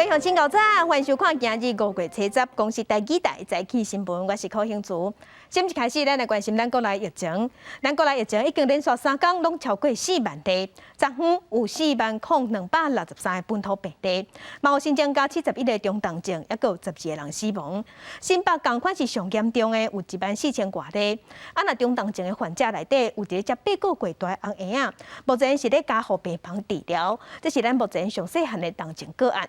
各位乡亲高早，欢迎收看今日5月7日公视第2台早起新闻，我是柯兴珠。先一开始，咱来关心咱国内疫情。咱国内疫情已经连续3天拢超过4万例，昨昏有40263个本土病例，嘛有新增加71个中重症，也有12个人死亡。新北同款是上严重的，有14000多例。若中重症的患者内底有一个才8个月大的红婴仔，目前是咧加护病房治疗，这是咱目前上细汉的重症个案。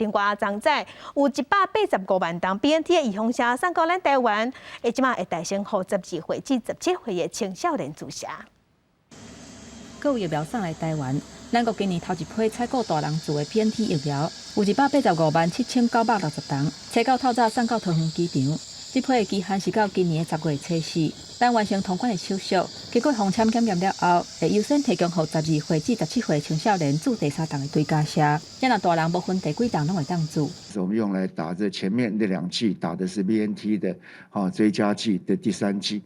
另外，昨早有185万张 BNT 的预防车送到咱台湾，即马会诞生予12岁至17岁的青少年注射。各有疫苗送来台湾，咱国今年头一批采购大人做的 BNT 疫苗，有1857960张，车到透早送到桃园机场。这批的期限是到今年10月初4，咱完成通关的手续，经过防签检验了后，会优先提供予12岁至17岁青少年注第3档的追加射。若大人不分第几档拢会当做。我们用来打这前面那2剂打的是 BNT 的追加剂的第3剂，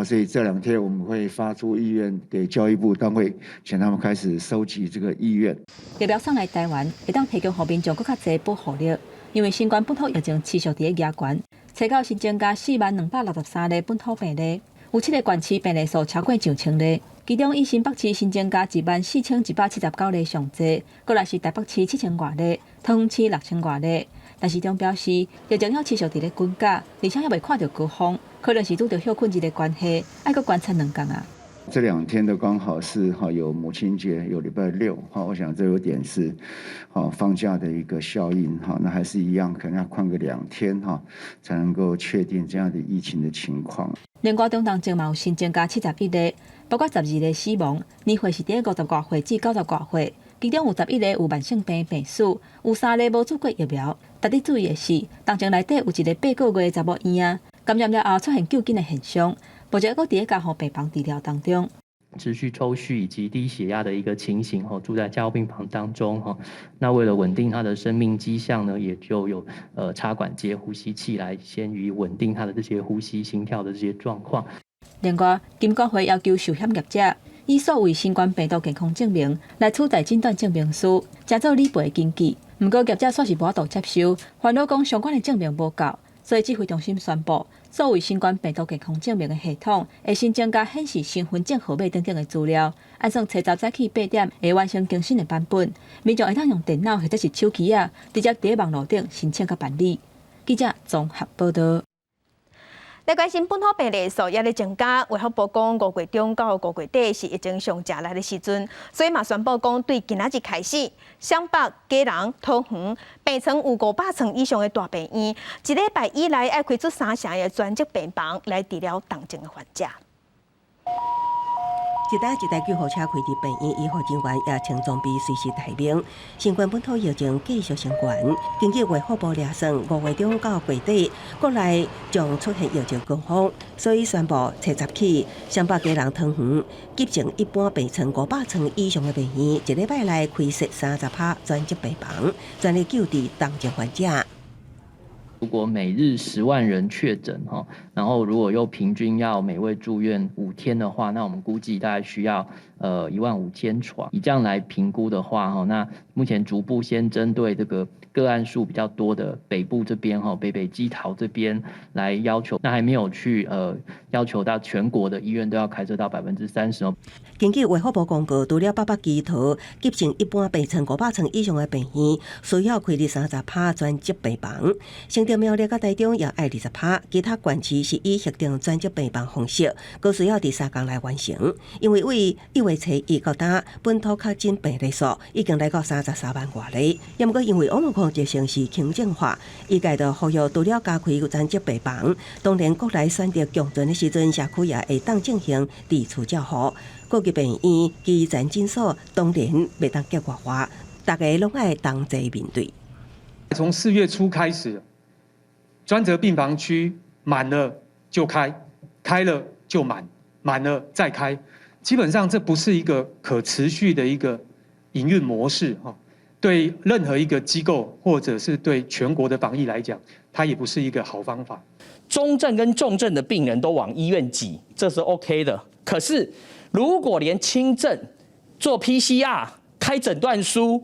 所以这2天我们会发出意愿给教育部单位，请他们开始收集这个意愿。疫苗送来台湾，会当提供予民众更较侪保护力，因为新冠本土疫情持续伫咧压悬。查到新增加40263例本土病例，有7个县市病例数超过9000例，其中以新北市新增加14179例上侪，过来是台北市7000多例，桃园市6000多例。但市长表示，疫情还持续伫咧滚价，而且还未看到高峰，可能是拄着休困日的关系，爱阁观察2天啊。这2天都刚好是有母亲节，有礼拜6，我想这有点是放假的一个效应，那还是一样，可能要看个2天才能够确定这样的疫情的情况。另外，中重症嘛有新增加71例，包括12例死亡，年岁是伫50多岁至90多岁，其中有11例有慢性病病史，有3例无做过疫苗。值得注意的是，重症内底有一个8个月的查某婴仔，感染了后出现救紧的现象。目前还伫咧加护病房治疗当中，持续抽搐以及低血压的一个情形住在加护病房当中那为了稳定他的生命迹象呢，也就有插管接呼吸器来先予稳定他的这些呼吸、心跳的这些状况。另外，金管会要求受险业者以所谓新冠病毒健康证明来取代诊断证明书，加做理赔的经济。不过业者煞是无法度接受，烦恼讲相关的证明无够。所以指挥中心宣布，作为新冠病毒健康证明的系统，会新增加显示身份证号码等等的资料，按算7早起8点会完成更新的版本。民众会当用电脑或者是手机直接伫网络顶申请甲办理。记者综合报道。来关心本土病例数也咧增加，卫福部讲5月中到5月底是疫情上正来的时阵，所以嘛宣布讲对今仔日开始，双北、基隆、桃园病床有500床以上的大病院，一礼拜以内要开出3成的专职病房来治疗重症的患者。一台救护车开入病院，医护人员也轻装备随时待命。新冠本土疫情继续升悬，根据卫福部列算，5月中到月底，国内将出现疫情高峰，所以宣布7日起，双北、基隆、桃园急症一般病床500床以上的病院，一礼拜内开设30%专职病房，专力救治重症患者。如果每日10万人确诊然后如果又平均要每位住院5天的话，那我们估计大概需要15000床。以这样来评估的话那目前逐步先针对这个个案数比较多的北部这边北基桃这边来要求，那还没有去要求到全国的医院都要开设到30%。根据卫福部公告，除了北北基桃急症一般病床500床以上的病院，需要开立30%专职病房。新竹苗栗甲台中也爱20%，其他县市是以核定专职病房方式，佫需要第3天来完成。因为为1月初1到今，本土确诊病例数已经来到33万多例。也毋过因为Omicron疫情是轻症化，医界就呼吁除了加开专职病房，当然国内选择强震的时阵，社区也会当进行地处照护。各级病院、基层诊所当然袂当结外化，大家拢爱同齐面对。从4月初开始，专责病房区满了就开，开了就满，满了再开，基本上这不是一个可持续的一个营运模式对任何一个机构或者是对全国的防疫来讲，它也不是一个好方法。中症跟重症的病人都往医院挤，这是 OK 的。可是如果连轻症做 PCR 开诊断书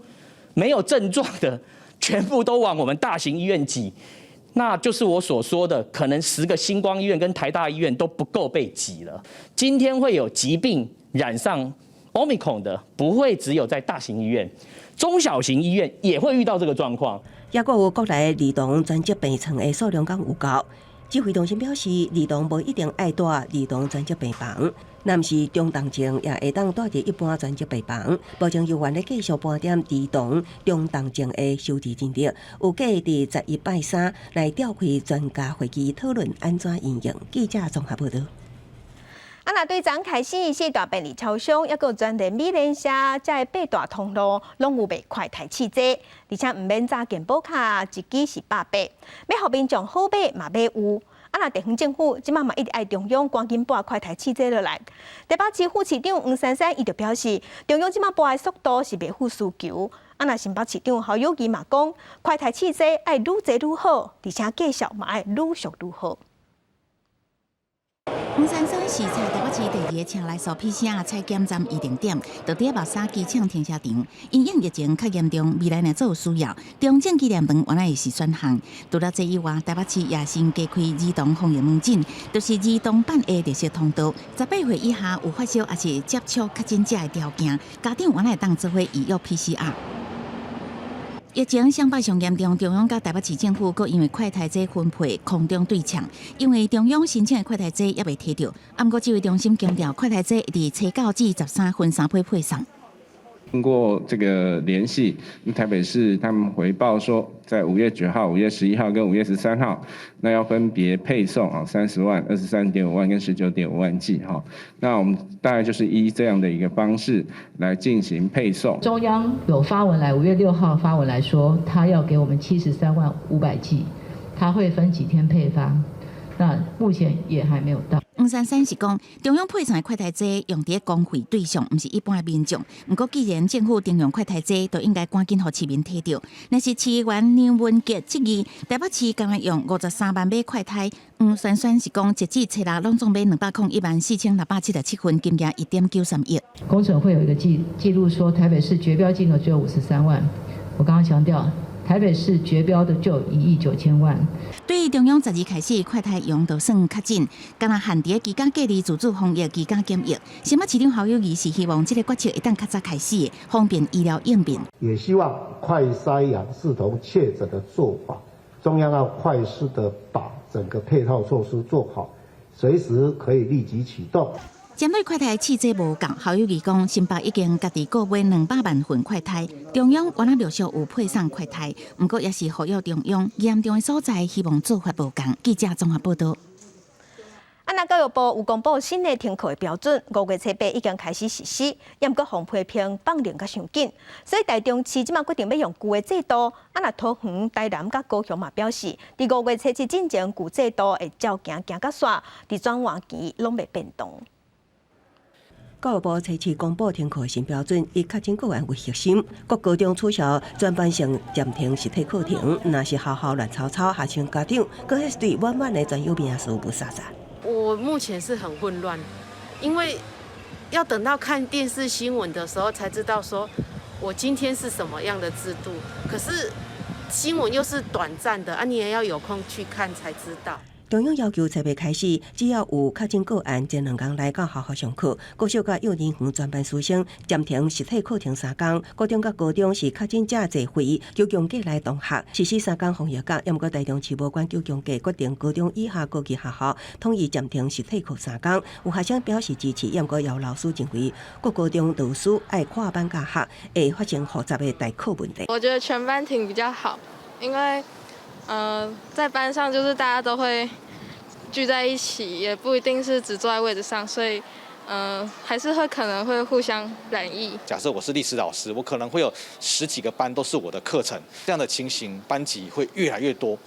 没有症状的，全部都往我们大型医院挤，那就是我所说的，可能10个星光医院跟台大医院都不够被挤了。今天会有疾病染上 Omicron 的，不会只有在大型医院，中小型医院也会遇到这个状况。也有国内儿童专接病床的数量敢有够。指挥中心表示，儿童无一定爱住儿童专接病房，若是中重症也会当住伫一般专接病房，保证有缘的继续盘点儿童中重症的收治进度。有计伫11拜3来召开专家会议讨论安怎运用。记者综合报道。那对昨开始4大便利超商，还有全联美联社，在8大通路拢有卖快台汽车，而且唔免查健保卡，一支是800，要互民众好买嘛买有。那地方政府即马嘛一直爱中央赶紧拨快台汽车落来。台北市副市长黄珊珊伊就表示，中央即马拨的速度是袂符需求。那新北市长侯友宜嘛讲，快台汽车爱愈侪愈好，而且价格嘛爱愈俗愈好。黄珊珊是在台北市第2个车来所 PCR 采检站预定点，就伫木栅机场停车场。因应疫情较严重，未来若做有需要，中正纪念堂原来是选项。除了这以外，台北市也新加开儿童防疫门诊，就是儿童办的绿色通道。18岁以下有发烧也是接触确诊者的条件，家长原来当做伙预约 PCR。疫情上摆上严重，中央甲台北市政府阁因为快台车分配空中对抢，因为中央申请的快台车也未摕到。不过指挥中心强调，快台车会伫7到13分3批配送。经过这个联系，台北市他们回报说，在5月9号、5月11号跟5月13号，那要分别配送30万、23.5万跟19.5万剂哈。那我们大概就是依这样的一个方式来进行配送。中央有发文来，5月6号发文来说，他要给我们73万500剂，他会分几天配发，那目前也还没有到。黄珊珊是讲，中央配送的快台车用伫公费对象，毋是一般的民众。不过，既然政府定用快台车，就应该赶紧互市民摕到。那是市议员梁文杰质疑，台北市刚刚用53万买快台。黄珊珊是讲，截至初6拢总买2014677份，金额1.93亿。工程会有一个记录说，台北市绝标金额只有53万。我刚刚强调。台北市绝标的就1亿9千万。对于中央12开始快台用就算较紧，敢若限伫期间隔离自主防疫期间检疫。新北市长侯友宜是希望这个决策会当较早开始，方便医疗应变。也希望快筛阳视同确诊的做法，中央要快速的把整个配套措施做好，随时可以立即启动。针对快台汽车无够，侯友宜讲，新北已经家己购买200万份快台，中央原来陆续有配送快台，不过也是呼吁中央严重的所在，希望做法无共。记者综合报道。那教育部有公布新的停课的标准，5月初8已经开始实施，也毋过防批评放量甲伤紧，所以台中市即马决定要用旧的制度。那桃园、台南甲高雄嘛表示，伫5月初7进前旧制度会照行到煞，伫转换期拢未变动。教育部初次公布停课新标准，以确诊个案为核心，各高中取消全班性暂停实体课程。若是校乱吵吵，学生家长搁迄对满满的专有名词不傻傻。我目前是很混乱，因为要等到看电视新闻的时候才知道说，我今天是什么样的制度。可是新闻又是短暂的啊，你也要有空去看才知道。中央要求初8开始，只要有确诊个案，前2天来到学校上课。国小甲幼儿园全班师生暂停实体课程3天。高中甲高中是确诊者聚会，叫强隔来同学实施3天防疫假。也毋过台中市无管叫强隔决定，高中以下高级学校统一暂停实体课3天。有学生表示支持，也毋过有老师认为，各高中老师爱跨班教学，会发生复杂的代课问题。我觉得全班停比较好，因为在班上就是大家都会聚在一起，也不一定是只坐在位置上，所以还是可能会互相染疫。假设我是历史老师，我可能会有10几个班都是我的课程，这样的情形班级会越来越多。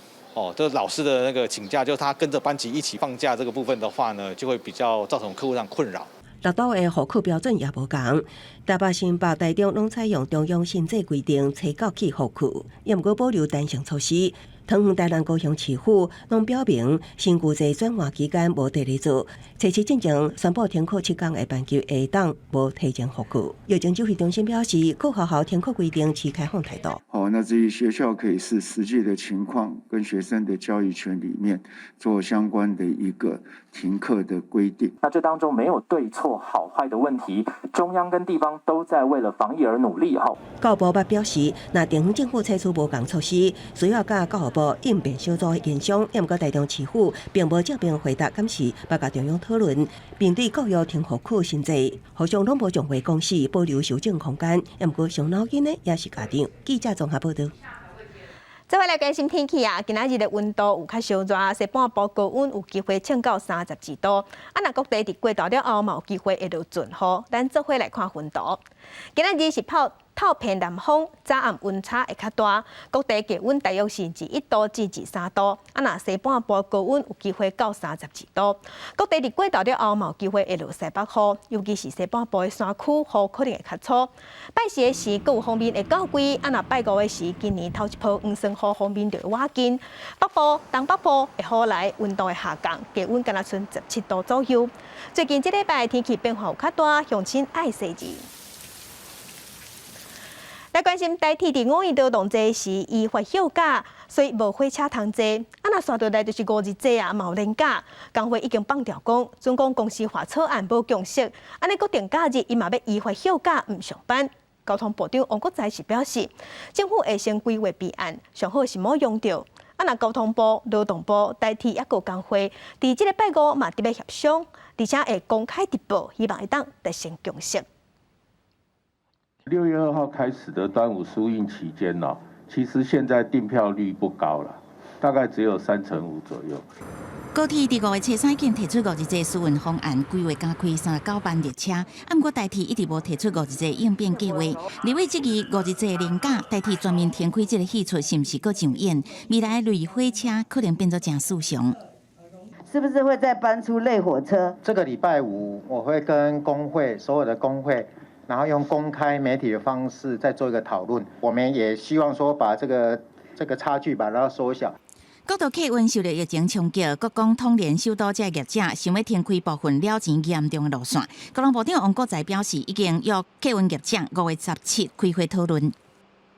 这老师的那个请假，就他跟着班级一起放假这个部分的话呢，就会比较造成客户上困扰。六都的户口标准也无同，台北、新北、台中拢采用中央新制规定初9起户口，也毋过保留单项措施。桃园台南高雄市府拢表明，新旧制转换期间无第二做，初期进前宣布停课7天的班级下档无提前复课。药监指挥中心表示，各学校停课规定持开放态度。那至于学校可以视实际的情况跟学生的教育权里面做相关的一个停课的规定。那这当中没有对错好坏的问题，中央跟地方都在为了防疫而努力。教育部表示，若地方政府采取无共措施，需要甲教育部应变小组研商，也毋过台中市府并无正面回答敢是要甲中央讨论，并对教育停复课新制，互相拢无将会公示保留修正空间，也毋过伤脑筋的也是家长。记者综合报道。再回来关心天气啊，今仔日的温度有较烧热，西半部高温有机会升到32度。若各地伫过大了后，嘛有机会会落阵雨。咱做伙来看温度。今仔日是透偏南风，早暗温差会较大，各地低温大约是至1度至3度。若西半部高温有机会到32度。各地伫过大了后，嘛有机会会落西北雨，尤其是西半部的山区，雨可能会较粗。拜四的时，各有方面会较贵。若拜五的时，今年头一波黄霜雨方面就会瓦紧。北部、东北部会雨来，温度会下降，低温敢若剩17度左右。最近这礼拜天气变化有较大，乡亲爱洗衣。来关心台铁伫5月劳动节时依法休假，所以无火车通坐。若刷倒来就是5日节啊，嘛有连假。工会已经放调讲，准讲公司划草案无共识，安尼国定假日伊嘛要依法休假，唔上班。交通部长王国材是表示，政府会先规划备案，上好是莫用到。若交通部、劳动部、台铁抑个工会，伫即个拜五嘛特别协商，而且会公开直播，希望会当达成共识。6月2号开始的端午疏运期间呢，其实现在订票率不高了，大概只有3%左右。高铁伫5月初3已提出5日节疏运方案，规划加开39班列车。不过台铁一直无提出5日节应变计划。立委质疑5日节连假，台铁专门停开这个戏出，是不是搁上演？未来类火车可能变作真事常。是不是会再搬出类火车？这个礼拜5，我会跟工会所有的工会。然后用公开媒体的方式再做一个讨论，我们也希望说把这个差距把它缩小。国道客运受到疫情冲击，国光通联首都这业者想要停开部分了钱严重的路线。交通部长王国材表示，已经约客运业者5月17开会讨论。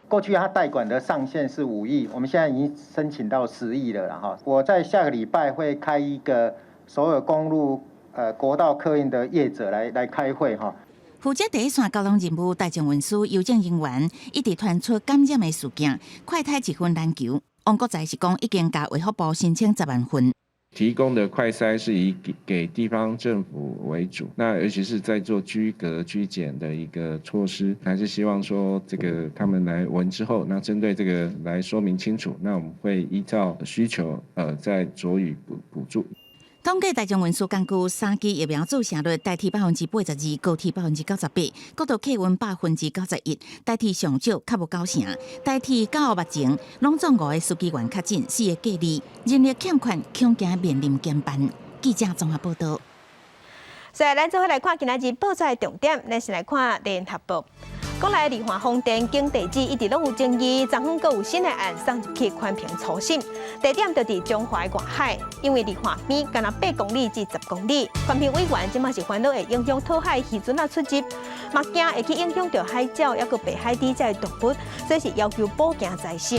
过去他代管的上限是5亿，我们现在已经申请到10亿了哈。我在下个礼拜会开一个所有公路国道客运的业者来开会哈。负责第一线交通任务大众运输邮政人员一直传出感染的事件，快筛1份难求。王国材是讲已经甲卫福部申请10万份。提供的快筛是以给地方政府为主，那尤其是在做居隔居检的一个措施，还是希望说这个他们来闻之后，那针对这个来说明清楚，那我们会依照需求再酌予补助。统计大众运输根据3期疫苗注射率，台铁82%，高铁98%，国道客运91%，台铁上少较无9成。台铁9月前，拢总5个司机员确诊，4个隔离，人力欠缺，恐惊面临减班。记者综合报道。所以，咱做伙来看今仔日报纸的重点，咱先来看《联合报》。国内离岸风电经地址一直拢有争议，昨昏阁有新的案送入去宽屏初审，地点就伫中华外海，因为离岸边干那8公里至10公里，宽屏委员即马是烦恼会影响讨海渔船出入，嘛惊会去影响到海鸟，抑个北海底这动物，所以是要求保镜在身。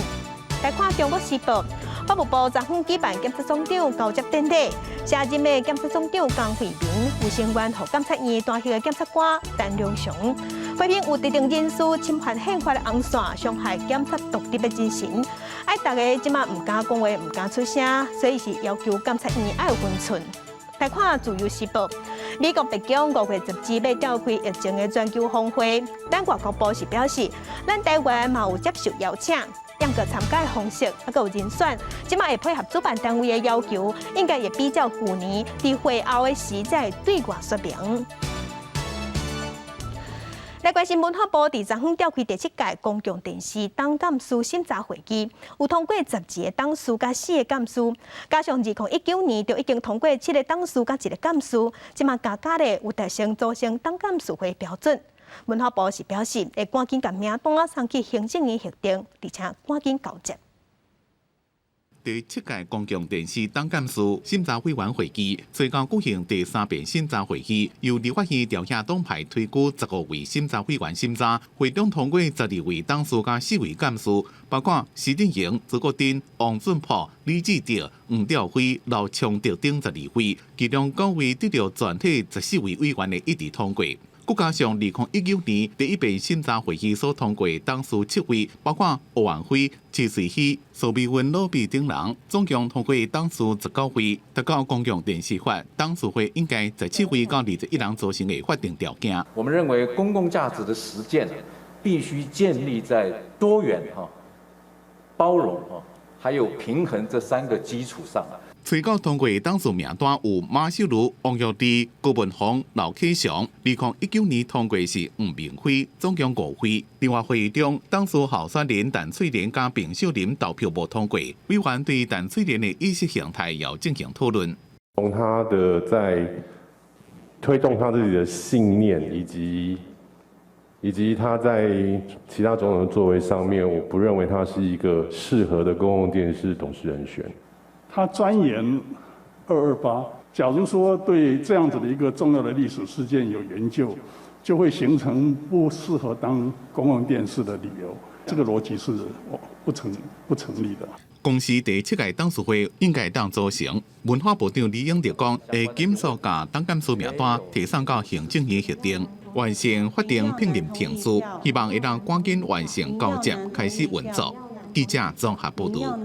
来看《中国时报》，法务部昨昏举办检察总长交接典礼，卸任的检察总长江惠民有成员和检察院担任的检察官陈良雄。批评有特定人士侵犯宪法的红线，伤害检察独立的精神。爱大家即马唔敢讲话，唔敢出声，所以是要求检察院要有分寸。来看《自由时报》，美国特警5月17要召开疫情的全球峰会，咱外交部是表示，咱台湾嘛有接受邀请。要个参加的方式，还有人选，即马会配合主办单位的要求，应该也比较去年伫会后的时再对外说明。来关心文化部伫昨昏召开第7届公共电视当干事审查会议，有通过12个董事甲4个干事，加上2019年就已经通过7个董事甲1个干事，即马加咧有达成组成当干事会标准。文化部是表示会赶紧把名单送去行政院核定，而且赶紧交接。第7届公共电视董监事审查委员会议，最高举行第3遍审查会议，由立法院朝野党派推举15位审查委员审查，会中通过12位董事加4位监事，包括施正荣、朱国珍、王俊甫、李志哲、黄兆辉、刘昌德等12位，其中9位得到全体14位委员的一致通过。佮加上2019年第1遍审查会议所通过的董事7位，包括欧万辉、徐瑞希、苏美云、罗比等人，总共通过董事19位。达到公共电视法董事会应该17位到21人组成的法定条件。我们认为公共价值的实践必须建立在多元、包容、还有平衡这3个基础上。催稿通过董事名单有马秀如、王玉智、高文宏、刘启祥。2019年通过是吴明辉，总共5位。另外会议中，董事候选人陈翠莲加平秀琳投票无通过。委员对陈翠莲的意识形态要进行讨论。从他的在推动他自己的信念，以及他在其他种种的作为上面，我不认为他是一个适合的公共电视董事人选。他钻研228，假如说对这样子的一个重要的历史事件有研究，就会形成不适合当公共电视的理由。这个逻辑是不成立的。公司第7届董事会应该当组成，文化部长李永德讲，会紧速把董监事名单提送到行政院核定，完成法定聘任程序，希望会让赶紧完成交接，开始运作。记者综合报道。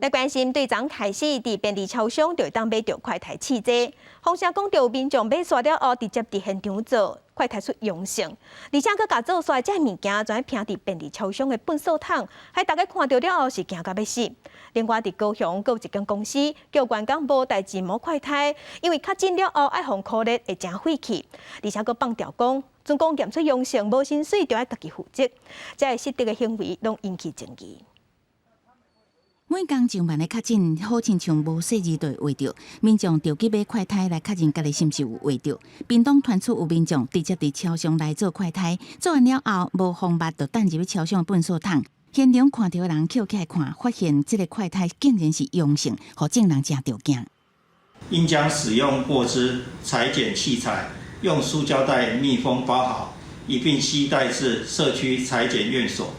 来关心对昨开始，伫便利超商就当买着快台汽车。风声讲到民众买煞了后，直接伫现场做，快台出阳性，而且佮甲做煞这物件，全平伫便利超商的粪扫桶，害大家看到了后是惊到要死。另外伫高雄，佮有一间公司叫员工无代志摸快台，因为确诊了后爱互可怜会真晦气，而且佮放调讲。总共验出阳性，无薪水就要家己负责，这个失德的行为，拢引起争议。每工上班的确诊，好亲像无细字就会画着，民众着急买快筛来确认家己是毋是有画着。屏东传出有民众直接伫超商来做快筛，做完了后无方法，就等入去超商粪扫桶。现场看到的人捡起来看，发现这个快筛竟然是阳性，互证人真着惊。应将使用过之采检器材。用塑胶袋密封包好，一并携带至社区采检院所。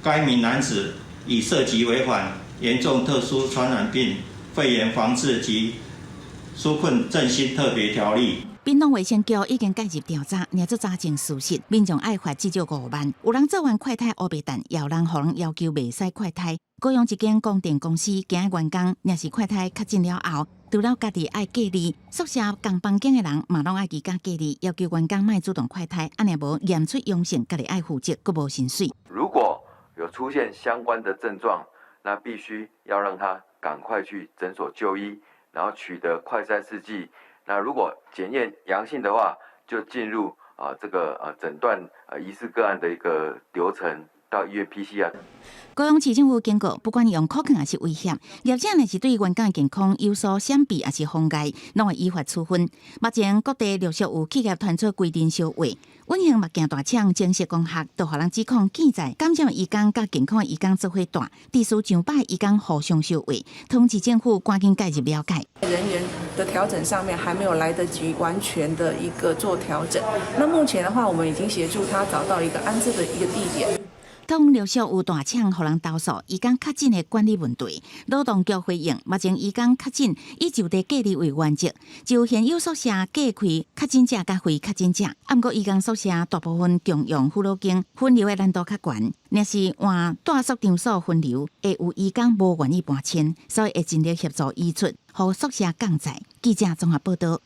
该名男子已涉及违反严重特殊传染病肺炎防治及纾困振兴特别条例。屏东卫生局已经介入调查，抓出查证事实，民众爱罚至少5万。有人做完快筛乌白蛋，也有人互人要求袂使快筛。高雄一间供电公司今日员工若是快筛确诊了后，除了家己爱隔离，宿舍共房间的人嘛拢爱居家隔离，要求员工莫主动快筛，安尼无验出阳性，家己爱负责，佫无薪水。如果有出现相关的症状，那必须要让他赶快去诊所就医，然后取得快筛试剂。那如果检验阳性的话，就进入诊断疑似个案的一个流程。到医院 PCR。高雄市政府警告，不管用可能还是危险，业者若是对员工的健康有所闪避，还是妨碍，拢会依法处分。目前各地陆续有企业传出规定销毁，运行目镜大厂正式公函，都互人指控建材感染移工甲健康的移工做伙大，地属上百移工互相销毁，通知政府赶紧介入了解。人员的调整上面还没有来得及完全的一个做调整，那目前的话，我们已经协助他找到一个安置的一个地点。通陆续有大厂互人投诉，移工确诊的管理问题。劳动局回应，目前移工确诊以就地隔离为原则，就现有宿舍隔开确诊者甲非确诊者。不过，移工宿舍大部分共用护老间，分流的难度较悬。若是换大宿场所分流，会有移工无愿意搬迁，所以会尽力协助移出，互宿舍降载。记者综合报道。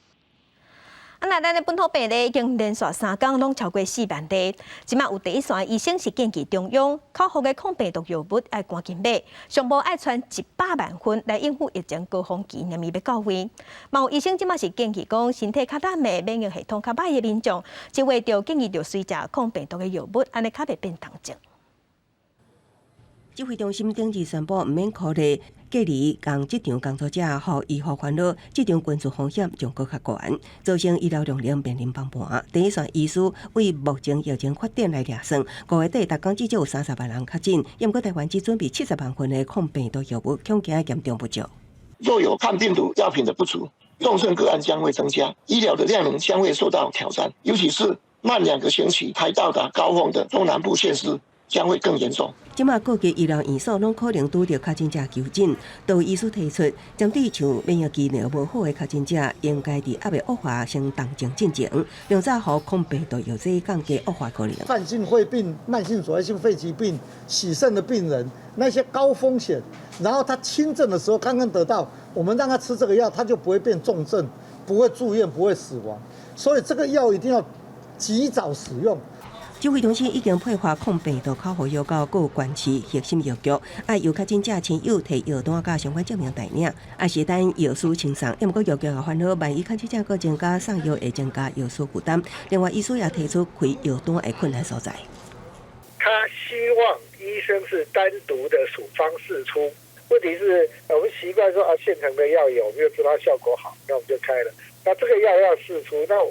咱的本土病例已经连续3天拢超过4万例，即马有第一线医生是建议中央口服的抗病毒药物要赶紧买，上无爱传100万份来应付疫情高峰期，连咪要到位。嘛有医生即马是建议讲，身体较烂的、免疫系统较歹的民众，即话就建议着随食抗病毒的药物，安尼较袂变重症。指挥中心顶日宣布，唔免考虑隔离共职场工作者互医护烦恼，职场关注风险将搁较悬，造成医疗容量面临崩盘。第一线医师为目前疫情发展来量算，5月底台港至少有30万人确诊，因过台湾只准备70万份的抗病毒药物，恐惊严重不足。若有抗病毒药品的不足，重症个案将会增加，医疗的量能将会受到挑战，尤其是慢2个星期才到达高峰的中南部县市将会更严重。即马各级医疗院所拢可能拄到确诊者求诊，都医师提出，针对像免疫机能无好的确诊者，应该伫还未恶化先动静进前，用早互抗病毒药剂降低恶化可能。慢性肺病、慢性阻塞性肺疾病、洗肾的病人，那些高风险，然后他轻症的时候刚刚得到，我们让他吃这个药，他就不会变重症，不会住院，不会死亡。所以这个药一定要及早使用。指挥中心已经配发抗病毒口服药到各县市核心药局，爱由确诊者亲友提药单甲相关证明带领，爱是等药师清送。因过药局也烦恼，万一确诊者搁增加送药，会增加药师负担。另外，医师也提出开药单的困难所在。他希望医生是单独的处方释出，问题是我们习惯说现成的药有，我们就知道效果好，那我们就开了。那这个药要释出，那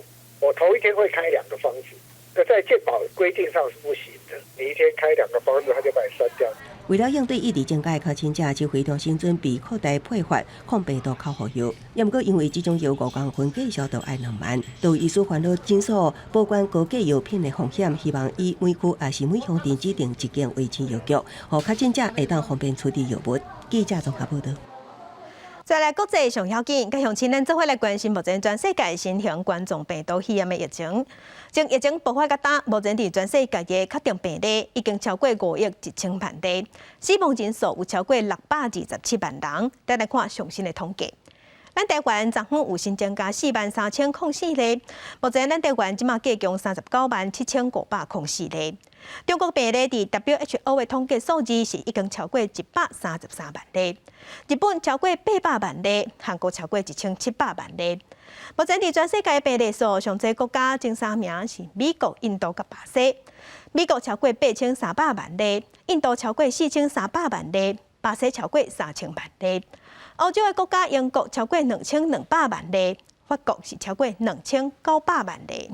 我头一天会开2个方子。那在健保规定上是不行的，你一天开2个方子，他就把你删掉。为了应对异地增加的确诊者，指挥中心准备扩大配发抗病毒口服药。不过因为这种药5公分计销都要2万，都医师烦恼诊所保管高价药品的风险，希望以每区也是每乡镇指定1间卫生药局，让确诊者会当方便处理药物。记者综合报道。再来国际上要紧，该向亲咱做伙来关心目前全世界新型冠状病毒肺炎的疫情。从疫情爆发到今，目前伫全世界的确定病例已经超过5亿1千万例，死亡人数有超过627万人。再来看最新的统计。咱台湾昨昏有新增加43004例，目前咱台湾即马计共397504例。中国病例伫 WHO 的统计数字是已经超过133万例，日本超过800万例，韩国超过1700万例。目前伫全世界病例数上侪国家前3名是美国、印度甲巴西。美国超过8300万例，印度超过4300万例，巴西超过3000万例。欧洲的国家英国超过2200万例，法国是超过2900万例。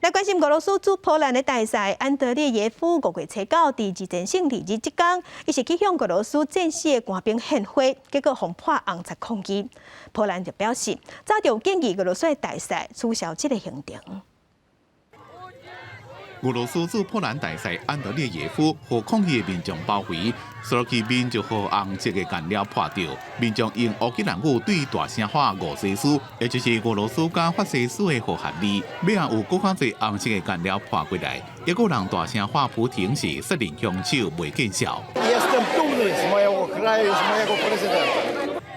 来关心俄罗斯驻波兰的大使安德烈耶夫5月初9伫自战胜利日这天，伊是去向俄罗斯战死的官兵献花，结果被破红色抗议。波兰就表示，早就建议俄罗斯的大使取消这个行程。俄罗斯驻波兰大使安德烈耶夫和抗议的民众包围，所以民众和红色的颜料破掉，民众用乌克兰语对大声喊俄西斯，也就是俄罗斯加法西斯的和谐字。尾啊有更较侪红色的颜料破过来，也有人大声喊普廷是杀人凶手，袂见效。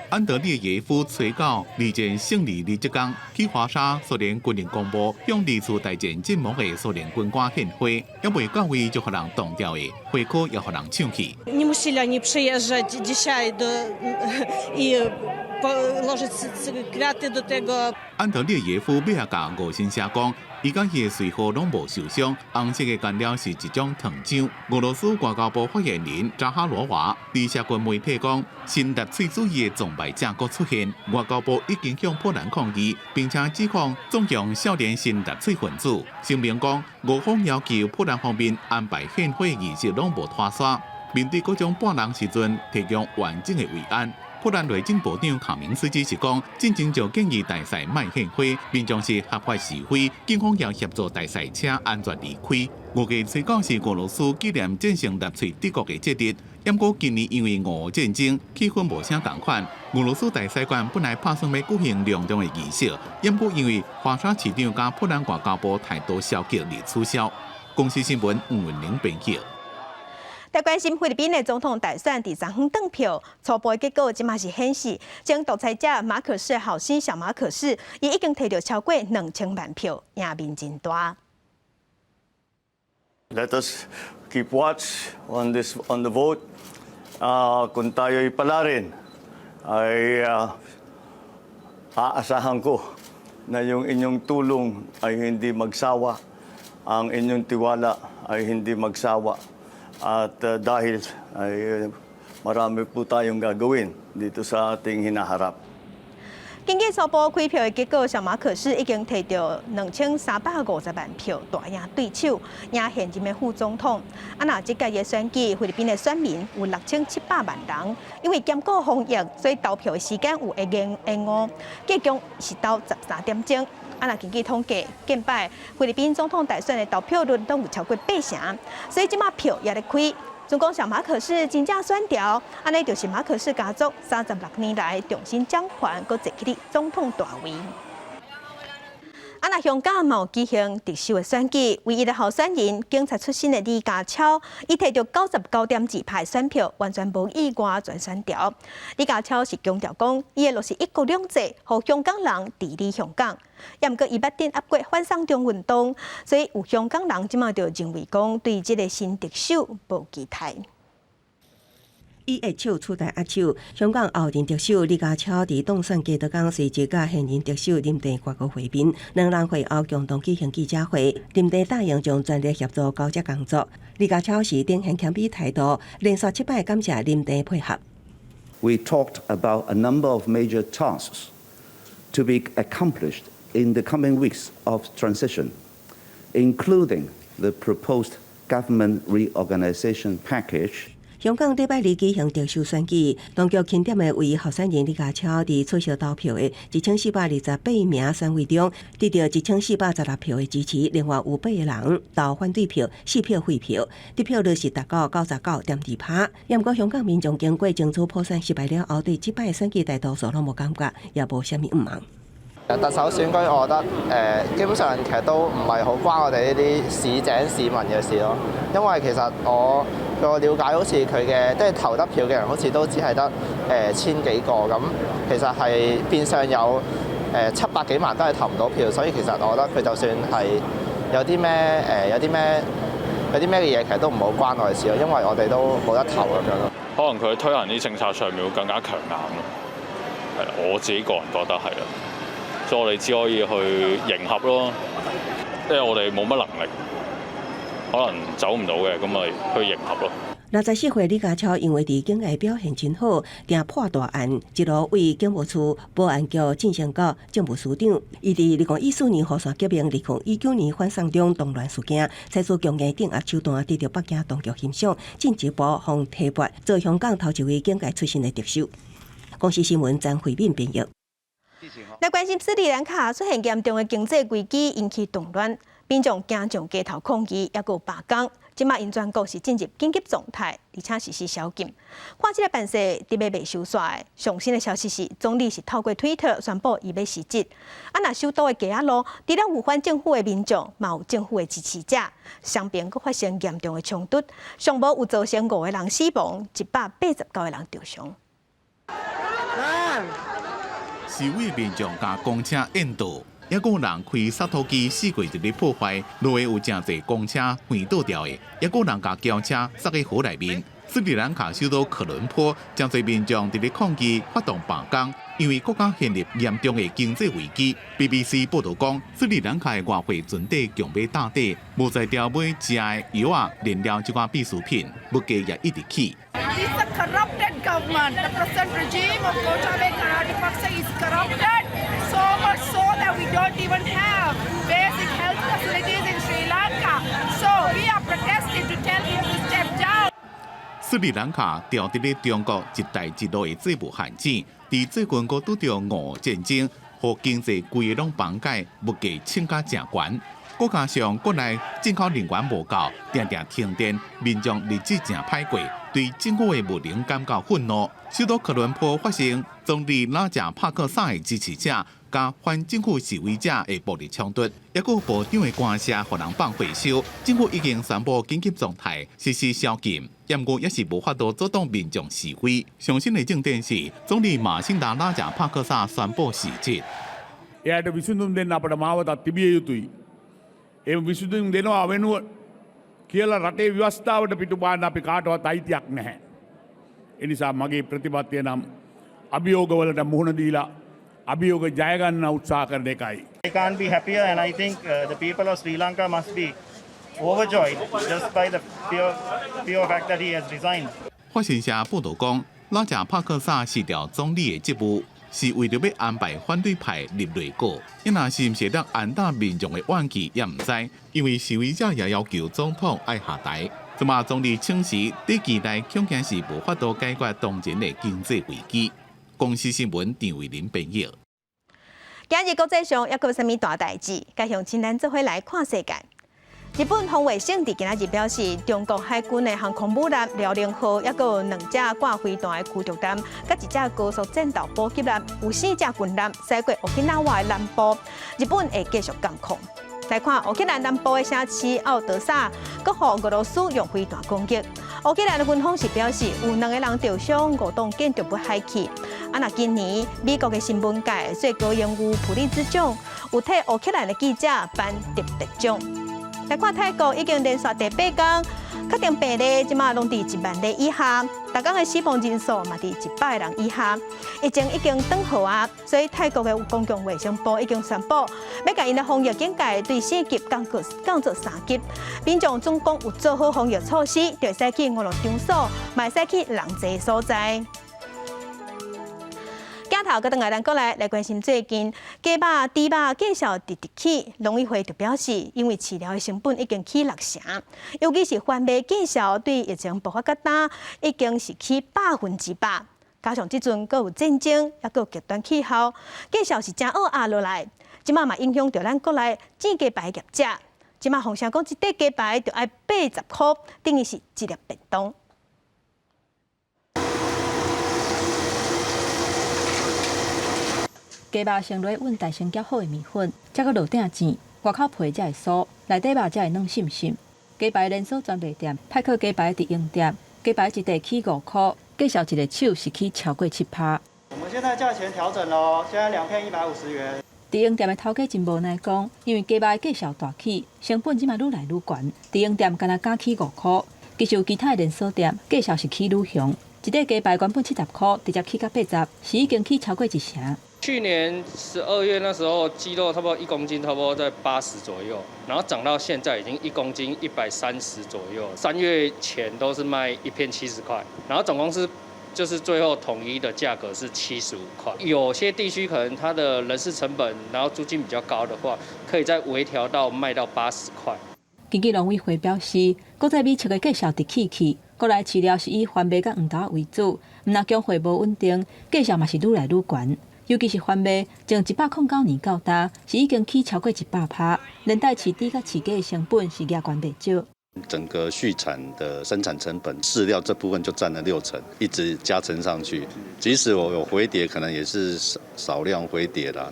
安德烈耶夫初9二战胜利日这天，去华沙苏联军人公墓向离厝大战阵亡的苏联军官献花，也未到位就互人动掉的，花口也互人抢去。Не мусили они приезжать dzisiaj и положить квіти до tego。安德烈耶夫尾啊甲俄新社讲，伊甲伊的随后拢无受伤，红色的颜料是一种糖浆。俄罗斯外交部发言人扎哈罗娃对社群媒体讲，新纳粹主义的崇拜者搁出现，外交部已经向波兰抗议，并且指控纵容少年新纳粹分子。声明讲，俄方要求波兰方面安排献花仪式拢无拖沙，面对各种半人时阵提供完整的慰安。波兰内政部长卡明斯基是讲，进前就建议大使卖献花，并将是合法示威，警方要协助大使车安全离开。5月初9是俄罗斯纪念战胜纳粹帝国的节日，不过今年因为俄乌战争气氛无啥同款，俄罗斯大使馆本来打算要举行隆重的仪式，不过因为华沙市长甲波兰外交部态度消极而取消。公司新闻吴文玲编辑。在关心菲律宾的总统大选第3天登票，初步的结果即马是显示，将独裁者马可仕后生小马可仕，伊已经摕到超过2000万票，赢面真大。Let us keep watch on the vote. Kung tayo'y palarin, ay aasahan ko na yung inyong tulong ay hindi magsawa, ang inyong tiwala ay hindi magsawa. At dahil ay Marami po tayong gagawin dito sa ating hinaharap. 经过初步开票的结果，小马可是已经摕到2350万票，大赢对手，赢现任的副总统。那这届的选举，菲律宾的选民有6700万人，因为兼顾防疫，所以投票的时间有会延误，计共是到13点钟。那根据统计，近摆菲律宾总统大选的投票率都有超过80%，所以即马票也在开。 总共小马可是真正选调，安尼就是马可是家族36年来重新掌权，搁坐起的总统大位。那香港嘛有举行特首的选举，唯一的候选人警察出身的李家超，伊摕到99.2%派选票，完全无意外全选调。李家超是强调讲，伊的就是一国两制，互香港人治理香港。也毋过伊捌顶压过反送中运动，所以有香港人即马就认为讲，对即个新特首无期待。 伊一手出台握手，香港后任特首李家超伫当选加德港随即甲现任特首林郑月娥会面，两人会后共同举行记者会。林郑答应将全力协助交接工作。李家超是顶很谦卑态度，连续7摆感谢林郑配合。We talked about a number of major tasks to be accomplished in the coming weeks of transition, including the proposed government reorganisation package. 香港礼拜二举行特首选举，当局钦点的唯一候选人李家超伫取消投票的1428名选委中，得到1416票的支持，另外有8个人投反对票，4票废票，得票率是达到99.2%。不过香港民众经过争取普选失败了后，对即摆选举大多数拢无感覺，也無啥物唔忙。 特首選舉，我覺得基本上其實都唔係好關我哋呢啲市井市民嘅事咯。因為其實我個了解，好似佢嘅即係投得票嘅人，好似都只係得千幾個咁，其實係變相有700幾萬都係投唔到票，所以其實我覺得佢就算係有啲咩嘅嘢，其實都唔好關我哋事咯，因為我哋都冇得投咁樣咯。可能佢推行啲政策上面會更加強硬咯，係啦，我自己個人覺得係啦。 所以我哋只可以去迎合咯，因為我哋冇乜能力，可能走唔到嘅，咁咪去迎合咯。64歲李家超因為伫境外表現真好，定破大案，一路為警務處保安局晉升到政務司長。伊伫2014年雨傘革命，2019年反送中動亂事件，採取強硬鎮壓手段，得到北京當局欣賞，進一步互提拔做香港頭一位境外出身的特首。公視新聞張惠敏編譯。 来关心斯里蘭卡出現嚴重的經濟危機，引起動亂，民眾驚上街頭抗議，也有罷工。即馬因全國是進入緊急狀態，而且實施宵禁。看這個辦事特別未收煞的，上新的消息是，總理是透過推特宣布伊要辭職。那首都的街仔路，除了有反政府的民眾，嘛有政府的支持者，雙邊佫發生嚴重的衝突，上無有造成5個人死亡，189個人受傷。 示威民眾甲公車引導，也有人開剎拖機4個日破壞，落尾有真濟公車橫倒掉的，也有人甲轎車塞喺河內面。斯里蘭卡首都科倫坡，真濟民眾佇咧抗議發動罷工，因為國家陷入嚴重的經濟危機。BBC 報道講，斯里蘭卡的外匯存底強要打底，無在調買食的藥啊，連了這款必需品，物價也一直起。 It's a corrupted government. The present regime of Gotabaya Rajapaksa is corrupted, so much so that we don't even have basic health facilities in Sri Lanka. So we are protesting to tell him to step down. 斯里蘭卡掉伫咧中國一帶一路的債務陷阱，佇最近佫拄着俄烏戰爭，互經濟規個攏崩解，物價升甲誠懸。國加上國內進口能源無夠，定定停電，民眾日子誠歹過。 對政府的無能感到憤怒。首都科倫坡發生總理拉賈帕克薩的支持者甲反政府示威者的暴力衝突，也有部長的官舍互人放火燒。政府已經宣布緊急狀態，實施宵禁，不過也是無法度阻擋民眾示威。上新的正電是總理馬辛達拉賈帕克薩宣布辭職。එයාට විසඳුම් දෙන්න අපට මාවතක් තිබිය යුතුයි. ඒ විසඳුම් දෙනවා වෙනුවට කියලා රටේ ව්‍යවස්ථාවට පිටුපාන්න අපි කාටවත් අයිතියක් නැහැ. ඒ නිසා මගේ ප්‍රතිපත්තිය නම් අභියෝගවලට මුහුණ දීලා අභියෝග ජය ගන්න උත්සාහ කරන එකයි. I can't be happier and I think the people of Sri Lanka must be overjoyed just by the pure fact that he has resigned. 法新社报道讲，老贾帕克萨辞掉总理的职务，是为了要安排反对派入内阁。伊若是毋是得安大民众的怨气，也毋知，因为示威者也要求总统爱下台。即马总理请辞，伫期待恐惊是无法度解决当前的经济危机。公司新闻张伟林编译。今日国际上还佫有啥物大代志？该向亲咱做伙来看世界。日本防卫省伫今仔日表示，中国海军的航空母舰辽宁号，还佫有2架挂飞弹的驱逐舰，甲1架高速战斗补给舰，有4架军舰驶过乌克兰的南部，日本会继续监控。来看乌克兰南部的城市奥德萨，阁互俄罗斯用飞弹攻击。乌克兰的军方是表示，有2个人受伤，5栋建筑物害去。那今年美国的新闻界最高荣誉普利兹奖，有替乌克兰的记者颁特别奖。来看泰国已经连续第8天确定病例，即马拢伫1万例以下，大港的死亡人数嘛伫100人以下。疫情已经转好啊，所以泰国的公共卫生部已经宣布，要甲因的防疫警戒对4级降做3级。民众总共有做好防疫措施，就会使去娱乐场所，嘛会使去人侪所在。镜头，跟咱过来关心最近鸡肉、猪肉价格直起，农委会就表示，因为饲料的成本已经起6成，尤其是番麦价格对疫情爆发较大，已经是起100%，加上即阵阁有战争，也阁有极端气候，价格是真恶压落来，即马嘛影响到咱国内煎鸡排业者，即马红声讲一块鸡排就要80块，等于是一粒便当。鸡肉先落稳大成夹好的面粉，再搁落鼎煎，外口皮才会酥，内底肉才会软腍腍。鸡排连锁专卖店派克鸡排伫营店，鸡排一块起5块，介绍一个手是起超过7%。我们现在价钱调整咯，现在2片150元。伫营店的头家真无奈讲，因为鸡排价格大起，成本即嘛愈来愈悬，伫营店敢若加起5块，其实有其他的连锁店价格是起愈凶。一块鸡排原本70块，直接起到80，是已经起超过1成。去年12月那时候，鸡肉差不多1公斤差不多在80左右，然后涨到现在已经1公斤130左右。3月前都是卖1片70块，然后总公司就是最后统一的价格是75块。有些地区可能它的人事成本，然后租金比较高的话，可以再微调到卖到80块。根据农委会表示，国际米切的价格直起去，国内饲料是以番麦甲黄豆为主，毋但供货无稳定，价格嘛是愈来愈悬。尤其是番麦，从109年到大，是已经起超过100%，连带饲猪甲饲鸡的成本是压悬袂少。整个畜产的生产成本，饲料这部分就占了6成，一直加成上去。即使我有回跌，可能也是少量回跌啦。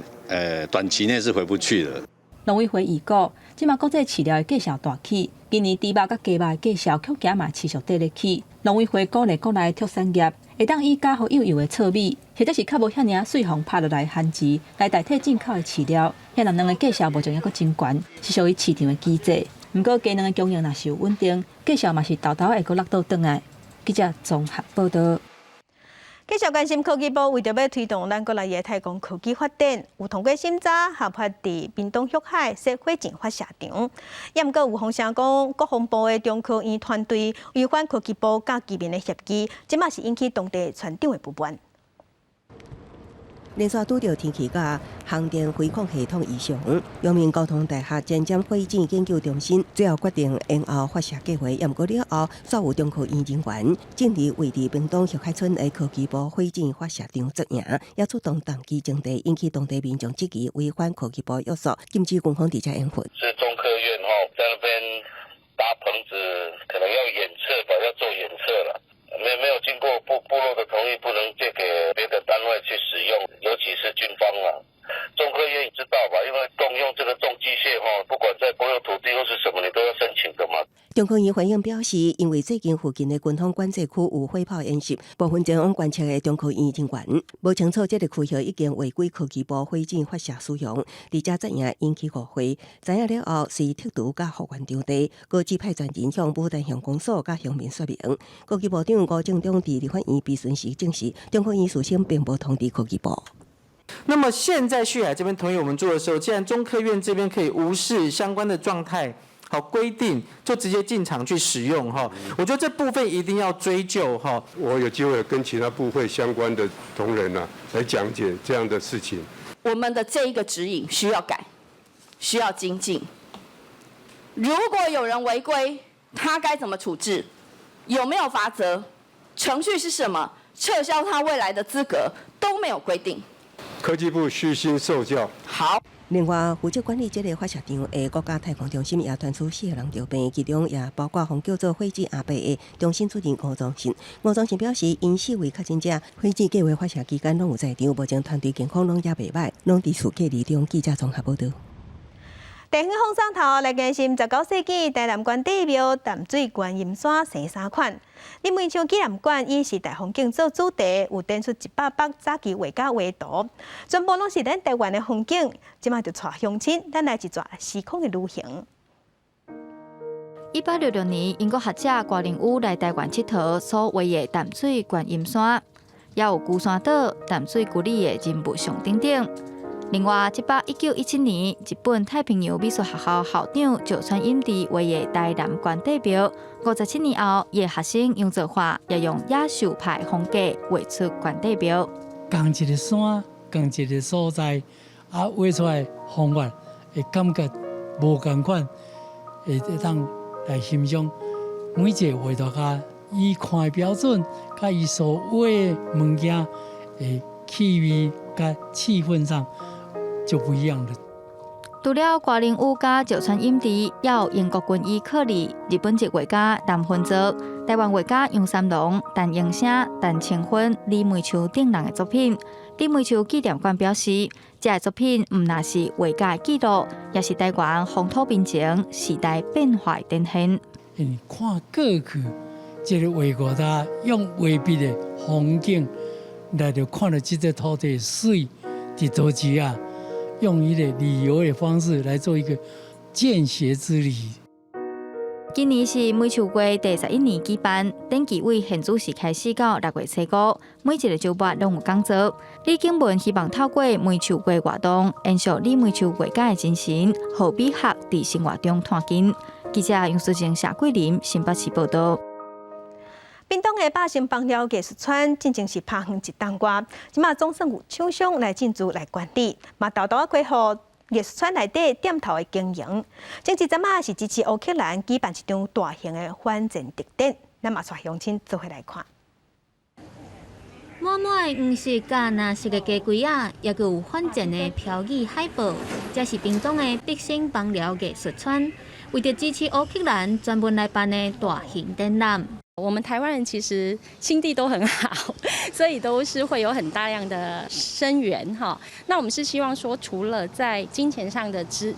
短期内是回不去的。农委会预估，即马国际饲料的价格大起，今年猪肉甲鸡肉的价格恐惊嘛持续跌落去。农委会鼓励国内畜产业会当以加好幼幼的糙米，或者是较无遐尔水分拍落来番薯来代替进口的饲料，遐两个价格无像抑阁真悬，是属于市场的机制。不过鸡卵的供应若是有稳定，价格嘛是豆豆会阁落倒转来。记者综合报道。继续关心科技部为着要推动咱国内的太空科技发展，有通过审查合法伫屏东旭海设火箭发射场。也毋过有风声讲，国防部的中科院团队违反科技部甲机民的协议，即马是引起当地船长的不满。连续拄到天气甲航电飞控系统异常，阳明交通大厦前瞻火箭研究中心最后决定延后发射计划，也毋过了后，所有中科院人员正伫为伫屏东旭海村的科技部火箭发射场执行，也出动党机征地，引起当地民众质疑违反科技部约束，禁止军方直接应付。是中科院在那边搭棚子，可能要演测吧，要做演测了。没有经过部落的同意，不能借给别的单位去使用，尤其是军方啊。中科院知道吧？因为动用这个重机械不管在国有土地或是什么，你都要申请的嘛。中科院回应表示，因为最近附近的军方管制区有火炮演习，部分前往观测的中科院人员无清楚这个区域已经违规科技部火箭发射使用，而且怎样引起误会。知影了后，是特独甲复原场地，高级派专人向牡丹乡公所甲乡民说明。科技部长吴正中伫立法院质询时证实，中科院事先并无通知科技部。那么现在旭海这边同意我们做的时候，既然中科院这边可以无视相关的状态，规定就直接进场去使用哈。我觉得这部分一定要追究哈。我有机会跟其他部会相关的同仁来讲解这样的事情。我们的这一个指引需要改，需要精进。如果有人违规，他该怎么处置？有没有罚则？程序是什么？撤销他未来的资格都没有规定。科技部虚心受教。好。另外，负责管理这个发射场的国家太空中心也传出4个人着病，其中也包括叫做火箭阿伯的中心主任吴宗信。吴宗信表示，因4位确诊者火箭计划发射期间拢有在场，目前团队健康拢也袂歹，拢伫厝隔离中。记者综合报道。地方风上头来关心19世纪台南关地庙淡水观音山生3款。林文昌纪念馆以时代风景做主题，有展出100幅早期画家画图，全部拢是咱台湾的风景。即马就带乡亲，咱来一段时空的旅行。1866年，英国学者郭林武来台湾佚佗所画的淡水观音山，也有孤山岛、淡水古里的人物上等等。另外，1917年，日本太平洋美术学校校长石川英治画的台南关帝庙，57年后，伊的学生杨泽华也用野兽派风格画出关帝庙。同一个山，同一个所在，画出来方法会感觉无同款，会当来欣赏每一个画家伊看的标准，甲伊所画的物件的气味甲气氛上。就不一样了。除了郭林武甲石川英治，也有英国军医克里、日本籍画家南薰泽、台湾画家杨三郎、陈英生、陈清芬、李梅秋等人的作品。李梅秋纪念馆表示，这个作品唔但是画家的记录，也是台湾风土民情、时代变化的展现。看过去，这个画家用画笔的风景，来就看到这个土地水伫多时啊。用一个旅游的方式来做一个见学之旅。今年是梅树月第11年举办，登记为现主时开始到6月初5，每一个周末拢有讲座。李景文希望透过梅树月活动，延续李梅树画家的精神，让美学伫生活中探紧。记者杨淑静、谢桂林新北市报道。屏东的百姓帮了艺术村，真正是拍远一档歌。即马总算有厂商来进驻来管理，嘛豆豆规划艺术村内底店头的经营。前一阵嘛是支持乌克兰举办一场大型的反战特展，咱嘛带乡亲做伙来看。满满的黄色甲蓝色的家规啊，也有反战的标语海报。这是屏东的百姓帮了艺术村，为着支持乌克兰，专门来办的大型展览。我们台湾人其实心地都很好，所以都是会有很大量的声援哈。那我们是希望说，除了在金钱上的支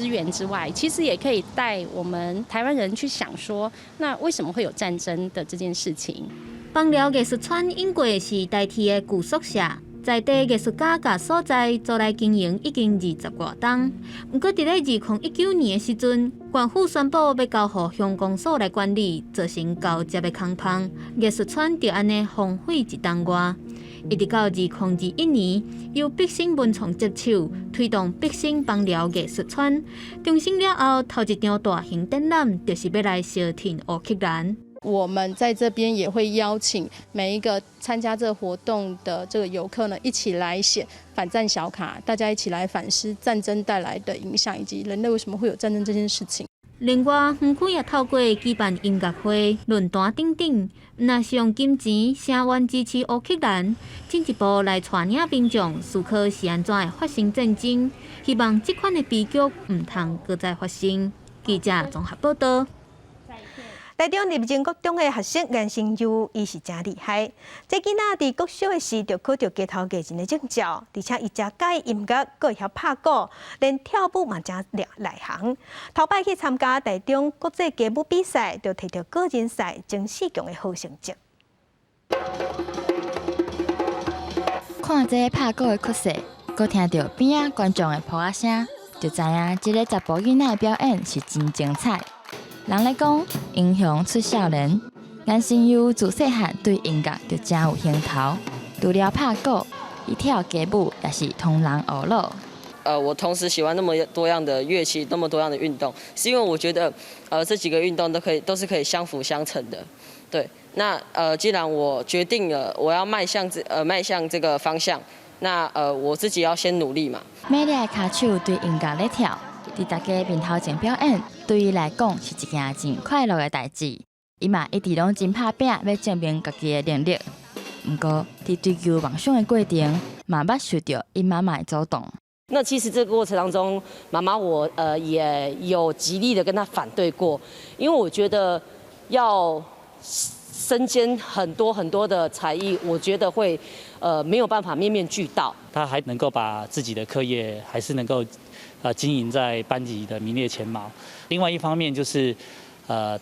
援之外，其实也可以带我们台湾人去想说，那为什么会有战争的这件事情？帮了艺术村因过是代替的旧宿舍。在地艺术家甲所在做来经营已经20多年，不过伫咧2019年的时阵，县府宣布要交予乡公所来管理，造成交接的空棚，艺术村就安尼荒废一档外。一直到2021年，由百姓文创接手推动百姓帮了艺术村，重新了后，头一场大型展览就是要来消停乌克兰。我们在这边也会邀请每一个参加这个活动的这个游客呢，一起来写反战小卡，大家一起来反思战争带来的影响，以及人类为什么会有战争这件事情。另外，园区也透过举办音乐会、论坛等等，若是用金钱声援支持乌克兰，进一步来带领民众思考是安怎的发生战争，希望这款的悲剧唔通搁再发生。记者综合报道。台中立正国中的学生颜成优，伊是真厉害。这囡仔伫国小的时就考到街头艺人的证照，而且伊真介音乐，佫会晓拍鼓，连跳舞嘛真内行。头摆去参加台中国际街舞比赛，就摕到个人赛前4强的好成绩。看这拍鼓的曲势，佫听到边仔观众的扑啊声，就知影这个查甫囡仔的表演是真精彩。人咧讲，英雄出少年。颜成优自细汉对音乐就真有兴头，除了拍鼓，伊跳街舞也是通人学路。我同时喜欢那么多样的乐器，那么多样的运动，是因为我觉得这几个运动都是可以相辅相成的。对，那既然我决定了我要迈向这个方向，那我自己要先努力嘛。美丽的脚手对音乐咧跳，伫大家面头前表演，对伊来讲是一件真快乐的代志。伊嘛一直拢真拍拼，要证明家己的能力。不过，伫追求梦想的过程，嘛捌受到因妈妈的阻挡。那其实这个过程当中，妈妈我也有极力的跟她反对过，因为我觉得要身兼很多的才艺，我觉得会没有办法面面俱到。他还能够把自己的课业还是能够经营在班级的名列前茅。另外一方面就是。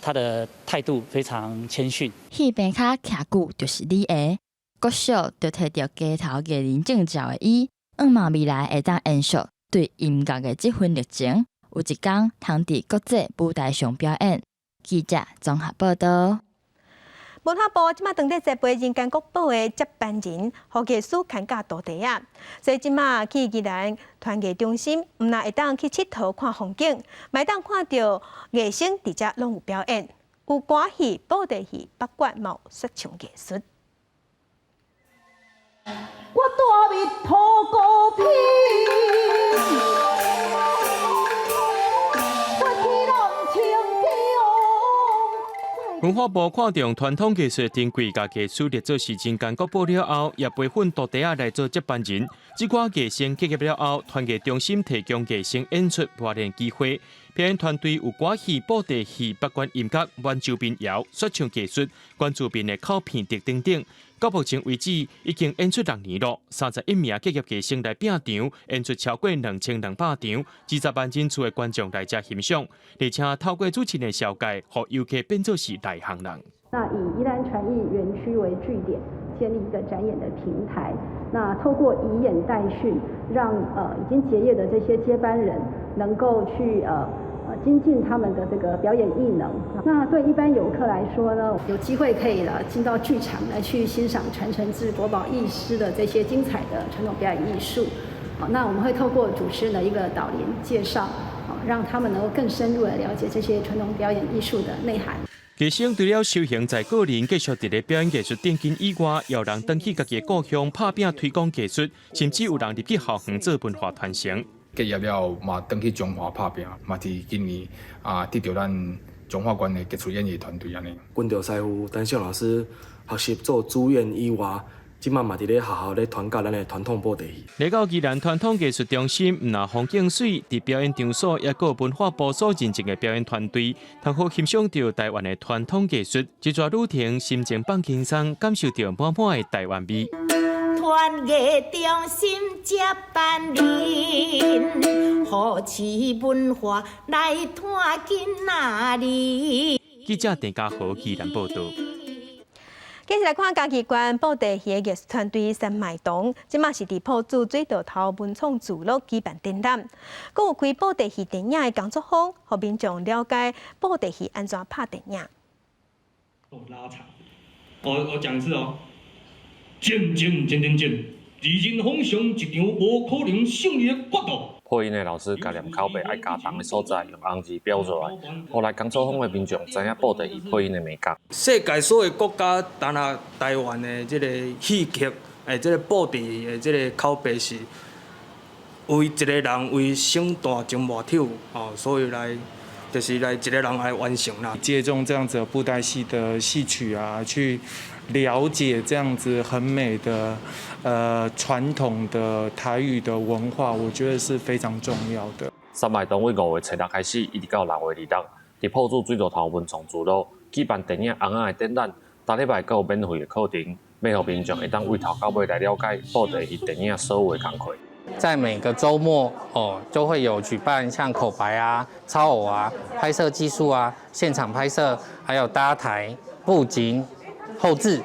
他的态度非常谦逊。迄边卡徛久就是你的，国小就摕到街头艺人证照的伊，希望未来会当延续对音乐的这份热情，有一天通伫国际舞台上表演。记者综合报道。文化部即马当地栽培人间国宝的接班人，和艺术看家徒弟啊，所以即马去宜兰团艺中心，毋但会当去佚佗看风景，嘛会当看到艺生伫遮拢有表演，有歌戏、布袋戏、八卦嘛有说唱艺术。我大蜜土高片。文化部看重传统艺术珍贵，甲艺术列作是人间国宝了后，也培训徒弟来做接班人。这寡艺生结业了后，团艺中心提供艺生演出磨练机会。表演团队有歌戏、布袋戏、八卦音乐、晚秋民谣、说唱艺术、关注面的口片等等。到目前为止，已经演出6年了，31名结业艺生来拼场，演出超过2200场，20万人次的观众来遮欣赏，而且透过主持人的小解，让游客变作是内行人。那以宜兰传艺园区为据点，建立一个展演的平台。那透过以演代训，让已经结业的这些接班人能够去精进他们的这个表演艺能。那对一般游客来说呢，有机会可以进到剧场来去欣赏传承自国宝艺师的这些精彩的传统表演艺术。那我们会透过主持人的一个导聆介绍，让他们能够更深入的了解这些传统表演艺术的内涵。艺生除了修行在个人继续伫咧表演艺术顶劲以外，也有人登去家己的故乡拍拼推广艺术，甚至有人入去校园做文化传承。结业了后，嘛登去中华拍拼，嘛是今年得到咱中华县的杰出演艺团队安尼。阮着师傅、陈秀老师学习做主演以外，即马嘛伫咧学校咧传教咱的传统布袋戏。来到宜兰传统艺术中心，毋但风景水，伫表演场所也有文化部所认证的表演团队，通好欣赏到台湾的传统艺术，一撮旅程心情放轻松，感受到满满的台湾味。团艺中心接班人，好市文化来团进哪里？记者郑家豪宜兰报道。继续来看嘉义县布袋戏的艺术团队三麦堂，即马是伫埔子水道头文创聚落举办展览，佮有开布袋戏电影的工作坊，互民众了解布袋戏安怎拍电影。拉长，我讲一次哦。战，二人风上一场无可能胜利的决斗。配音的老师教念口白爱加重的所在，用红字标出来，互来工作坊的民众知影布袋戏配音的美感。世界所有国家，单下台湾的这个戏剧，这个布袋戏的这个口白是为一个人为省大情外丑所以来。就是来一个人来完成啦，借重这样子的布袋戏的戏曲去了解这样子很美的传统的台语的文化，我觉得是非常重要的。三麦堂为5月7日开始，一直到6月2日，伫埔子水道头文创聚落举办电影《红仔》的展览，逐礼拜有免费的课程，要互民众会当为头到尾来了解布袋戏电影所有的工课。在每个周末就会有举办像口白啊、超偶啊、拍摄技术啊、现场拍摄，还有搭台、布景、后制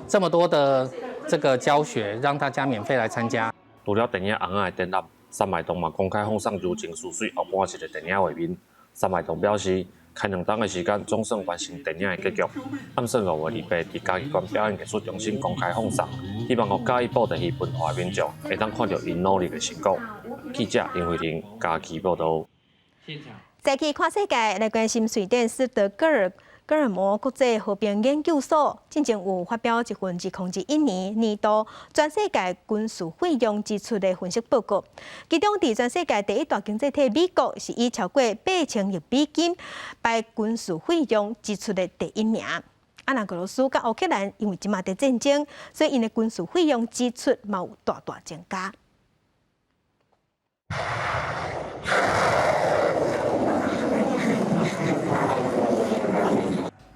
这么多的这个教学，让大家免费来参加。除了电影《红仔》的展览，三麦堂嘛公开放送如情似水后半日的电影画面，三脉同表示，开2档的时间总算完成电影的结局。暗算5月2日伫嘉义县表演艺术中心公开放送，希望互嘉义布袋戏文化民众会当看到因努力的成果。记者林慧婷嘉义报道。再去看世界，来关心瑞典斯德哥尔摩国际和平研究所进前有发表一份2021年度全世界军事费用支出的分析报告，其中伫全世界第一大经济体美国是以超过8,000亿美金排军事费用支出的第一名。那俄罗斯甲乌克兰因为即马在战争，所以因的军事费用支出嘛有大大增加。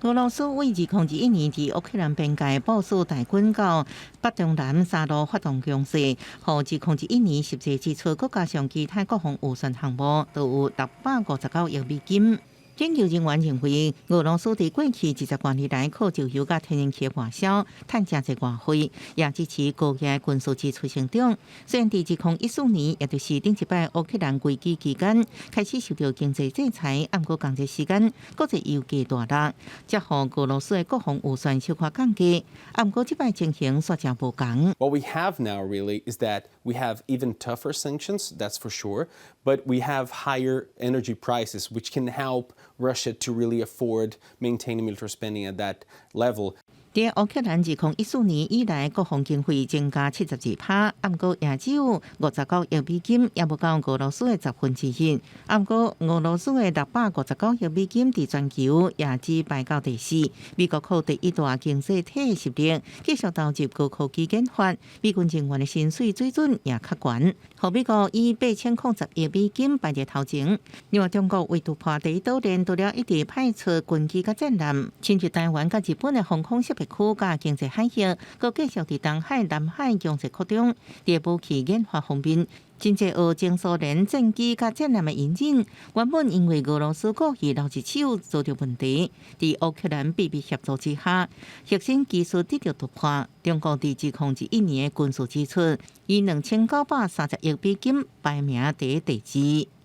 俄罗斯为2021年伫乌克兰边界部署大军到北中南3路发动攻势，予2021年实际支出国加上其他国防预算项目都有659亿美金。研究人员认为，俄罗斯伫过去20多年来靠石油甲天然气外销赚真侪外汇，也支持国家军事支出成长。虽然伫2014年，也就是顶一摆乌克兰危机期间开始受到经济制裁，不过同一时间国际油价大落，则予俄罗斯的国防预算小可降低。不过即摆情形煞真无同。What we have now really is that we have even tougher sanctions, that's for sure, but we have higher energy prices, which can help Russia to really afford maintaining military spending at that level. 伫乌克兰2014年以来，国防经费增加72%，不过也只有59亿美金，也无到俄罗斯的1/10。不过俄罗斯的659亿美金伫全球也只排到第4。美国靠第一大经济体的实力，继续投入高科技研发，美军人员的薪水水准也较悬，予美国以8,010亿美金排在头前。另外，中国为突破第一岛链，除了一直派出军机甲战舰，侵入台湾甲日本的防空识别区甲经济海域，佮继续伫东海、南海强势扩张。第武器研发方面，真济俄前苏联战机甲战舰的引进，原本因为俄罗斯故意留一手遭到问题，伫乌克兰秘密协助之下，核心技术得到突破。中国伫2021年的军事支出以2930亿美金排名第一、第二。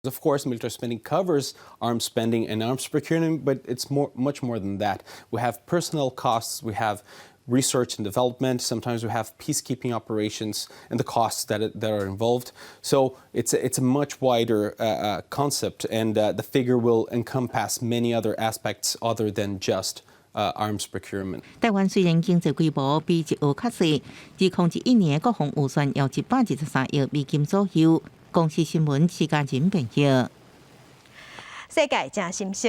Of course, military spending covers arms spending and arms procurement, but it's much more than that. We have personnel costs, we have research and development, sometimes we have peacekeeping operations and the costs that are involved. So it's a much wider concept, and the figure will encompass many other aspects other than just arms procurement. 台湾虽然经济规模比日俄较细，2021年国防预算要123亿美金左右。公司新闻徐家仁编译。世界正心息，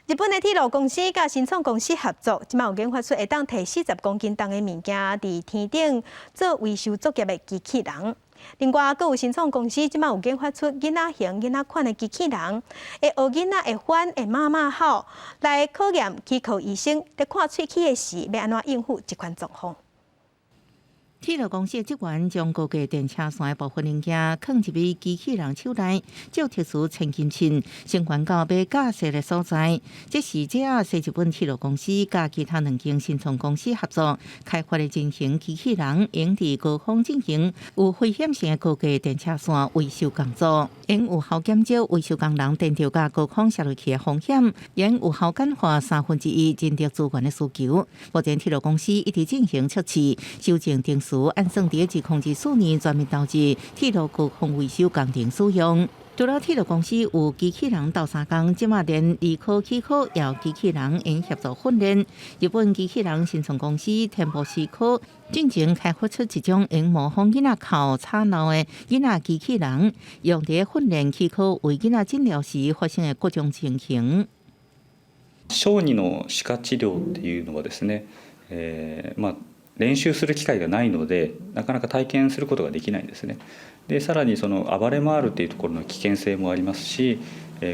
日本的铁路公司甲新创公司合作，即马有研发出会当提40公斤重的物件伫天顶做维修作业的机器人。另外，阁有新创公司即马有研发出囡仔型、囡仔款的机器人，会学囡仔会翻、会骂好，来考验齿科医生在看喙齿的时要安怎应付这款状况。铁路公司的职员将高架电车线的部分零件放入去机器人手内，照特殊千斤秤升悬到要驾驶的所在。这是日本铁路公司甲其他2间新创公司合作开发的新型机器人，用伫高空进行有危险性的高架电车线维修工作，用有效减少维修工人电吊甲高空摔落去的风险，用有效简化1/3人力资源的需求。目前铁路公司一直进行测试，修正定时。按算伫2014年全面投入铁路高空维修工程使用。除了铁路公司有机器人斗3工，即马连理科、气科也有机器人因协助训练。日本机器人新创公司天保思科进前开发出一种因模仿囡仔哭吵闹的囡仔机器人，用伫训練气科为囡仔诊疗時發生的各種情形。小児の歯科治療っていうのはですね、練習する機会がないのでなかなか体験することができないんですね。でさらにその暴れ回るっていうところの危険性もありますし、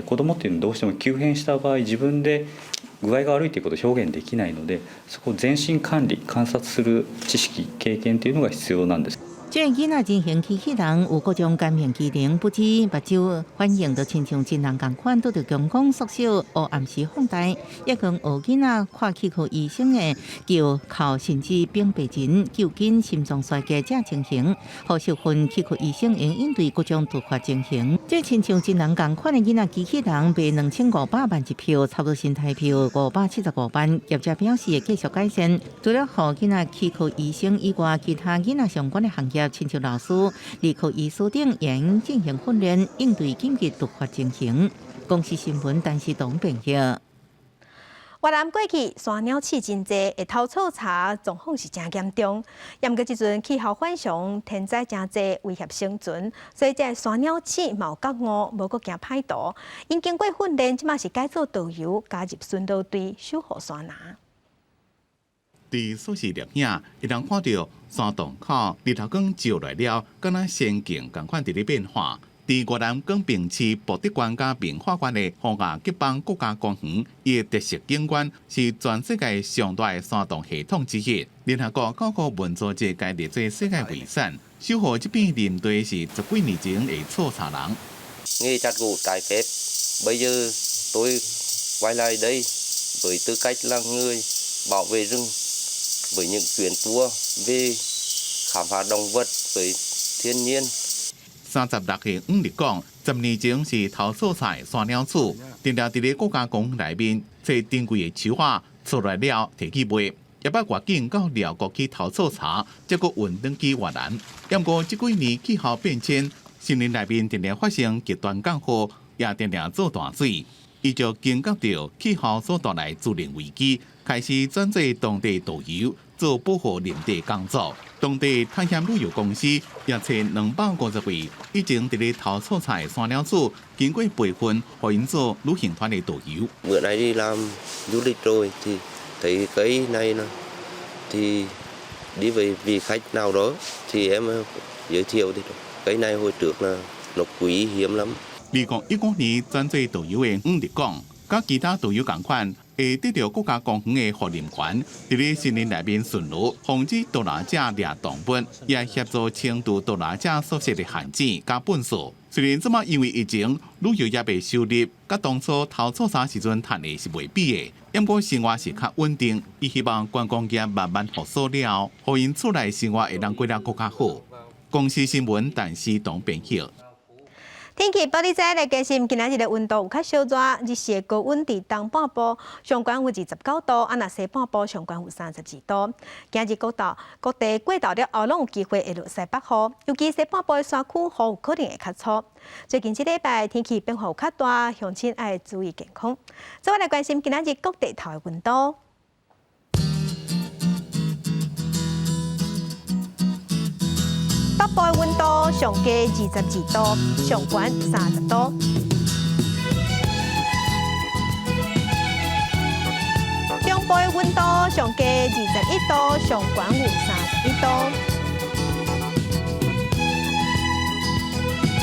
子どもっていうのはどうしても急変した場合自分で具合が悪いということを表現できないので、そこを全身管理観察する知識経験っていうのが必要なんです。这个囡仔进行机器人有各种感染机能，不止目睭反应都亲像真人共款，拄着强光缩小、黑暗时放大，也跟学囡仔看气科医生的叫靠甚至冰白针救紧心脏衰竭这情形，好受训气科医生应应对各种突发情形。这亲像真人共款的囡仔机器人卖2500万一票，差不多新台票575万。业者表示会继续改善，除了和囡仔气科医生以外，其他囡仔相关的行业，亲像老师、理科医师等，应进行训练，应对紧急突发情形。公司新闻陈时东编辑。越南过去山鸟鼠真济，会偷草茶状况是真严重。也毋过即阵气候反常，天灾真济，威胁生存，所以这山鸟鼠嘛有觉悟，无搁惊歹毒。因经过训练，即马是改做导游，加入巡逻队守护山林。伫所视摄影，会当看到山洞口日头光照来了，敢若仙境共款伫咧变化。伫越南广平市博德关加文化馆的洪雅吉邦国家公园，伊的特色景观是全世界上大的山洞系统之一。联合国教育文组织该列做世界遗產，守護這片林地是10幾年前的草茶人。Nghề chặt gỗ trái phép, bây giờ tôi quay lại đây với tư cách là người bảo vệ rừng, với những chuyến tour về khám phá động vật với thiên nhiên. 36歲吳立講，10年前是偷草菜山鳥鼠，定定佇咧國家公園內面，採珍貴的樹花出來了，摕去賣。也捌外景到寮國去偷草茶，結果運轉去越南。不過這幾年氣候變遷，森林內面定定發生極端降雨，也定定做大水。伊就感覺到氣候所帶來自然危機，開始轉做當地導遊，做保護林地工作。當地探險旅遊公司也找250位以前佇咧偷草菜山鳥鼠，經過培訓，互因做旅行團的導遊。Bữa nay đi làm du lịch rồi thì thấy cái này nè, thì đi với vị khách nào đó thì em giới thiệu thì cái này hồi trước là nó quý hiếm lắm. 2019年轉做導遊的吳立講，甲其他導遊同款，會得到國家公園的護林權，佇咧森林內面巡邏，防止盜獵者獵動物，也協助清除盜獵者所設的限制甲本數。雖然這麼因為疫情，旅遊業的收入甲當初偷草茶時陣賺的是袂比的，不過生活是較穩定。伊希望觀光業慢慢復甦了，互因厝內生活會當過得更加好。公司新聞陳時東編輯。天氣報道再來更新，今仔日的溫度有較小熱，日時的高溫佇東半部上懸有29度，若西半部上懸有32度。今日各地過到了後，攏有機會會落西北雨，尤其西半部的山區雨有可能會較粗。最近這禮拜天氣變化有較大，鄉親愛注意健康。再來關心今仔日各地頭的溫度。北部的溫度上低22度，上懸30度。中部的溫度上低21度，上懸有31度。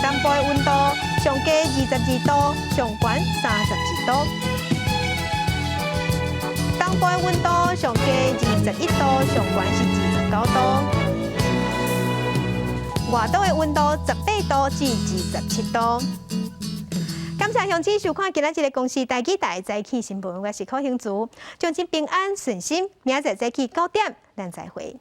南部的溫度上低22度，上懸32度。東部的溫度上低21度，上懸是29度。外島的溫度18度至27度。感謝鄉親收看今仔日的公視台記台早起新聞，我是柯興珠，將親平安順心，明仔早起9點，咱再會。